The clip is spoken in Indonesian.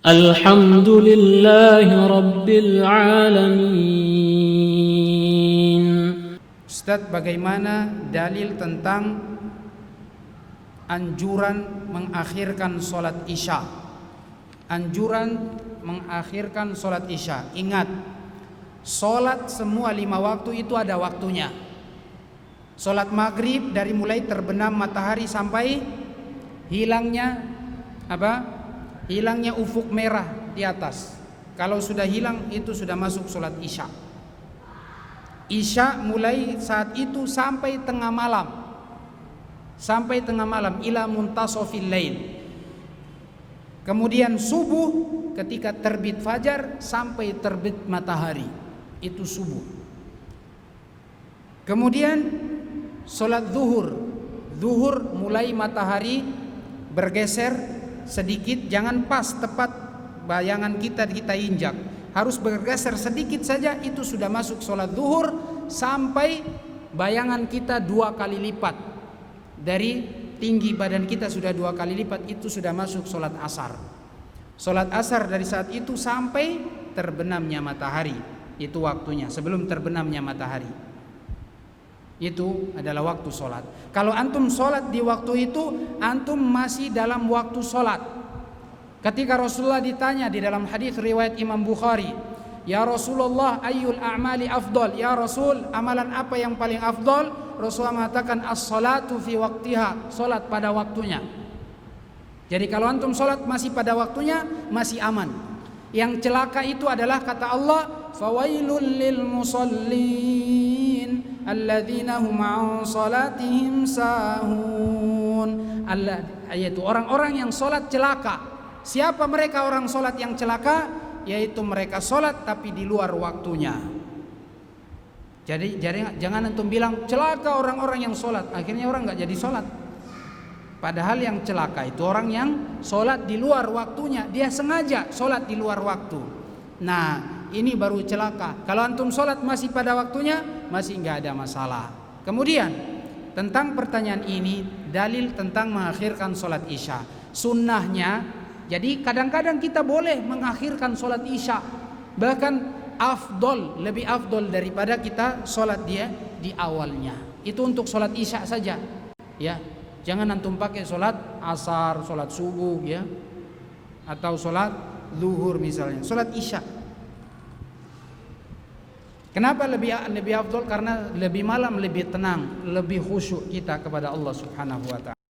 Alhamdulillahi Rabbil Alamin. Ustadz, bagaimana dalil tentang anjuran mengakhirkan sholat isya? Anjuran mengakhirkan sholat isya. Ingat, sholat semua 5 waktu itu ada waktunya. Sholat maghrib dari mulai terbenam matahari sampai hilangnya hilangnya ufuk merah di atas. Kalau sudah hilang itu sudah masuk sholat isya. Isya mulai saat itu sampai tengah malam. Sampai tengah malam ila muntasofil lail. Kemudian subuh ketika terbit fajar sampai terbit matahari, itu subuh. Kemudian sholat zuhur. Zuhur mulai matahari bergeser sedikit, jangan pas tepat bayangan kita injak, harus bergeser sedikit saja, itu sudah masuk sholat zuhur, sampai bayangan kita 2 kali lipat dari tinggi badan kita, sudah 2 kali lipat, itu sudah masuk sholat asar. Sholat asar dari saat itu sampai terbenamnya matahari, itu waktunya, sebelum terbenamnya matahari. Itu adalah waktu sholat. Kalau antum sholat di waktu itu, antum masih dalam waktu sholat. Ketika Rasulullah ditanya di dalam hadis riwayat Imam Bukhari, ya Rasulullah, ayyul a'mali afdal? Ya Rasul, amalan apa yang paling afdal? Rasulullah mengatakan as-salatu fi waqtiha, sholat pada waktunya. Jadi kalau antum sholat masih pada waktunya, masih aman. Yang celaka itu adalah kata Allah, fawailul lil musallin alladzina hum an salatihim sahun. Yaitu orang-orang yang sholat celaka. Siapa mereka orang sholat yang celaka? Yaitu mereka sholat tapi di luar waktunya. Jadi jangan antum bilang celaka orang-orang yang sholat, akhirnya orang gak jadi sholat. Padahal yang celaka itu orang yang sholat di luar waktunya, dia sengaja sholat di luar waktu. Nah, ini baru celaka. Kalau antum sholat masih pada waktunya, masih nggak ada masalah. Kemudian tentang pertanyaan ini, dalil tentang mengakhirkan sholat isya. Sunnahnya, jadi kadang-kadang kita boleh mengakhirkan sholat isya, bahkan afdol, lebih afdol daripada kita sholat dia di awalnya. Itu untuk sholat isya saja, ya. Jangan antum pakai sholat asar, sholat subuh, ya, atau sholat zuhur misalnya, sholat isya. Kenapa lebih afdol? Karena lebih malam lebih tenang, lebih khusyuk kita kepada Allah Subhanahu wa ta'ala.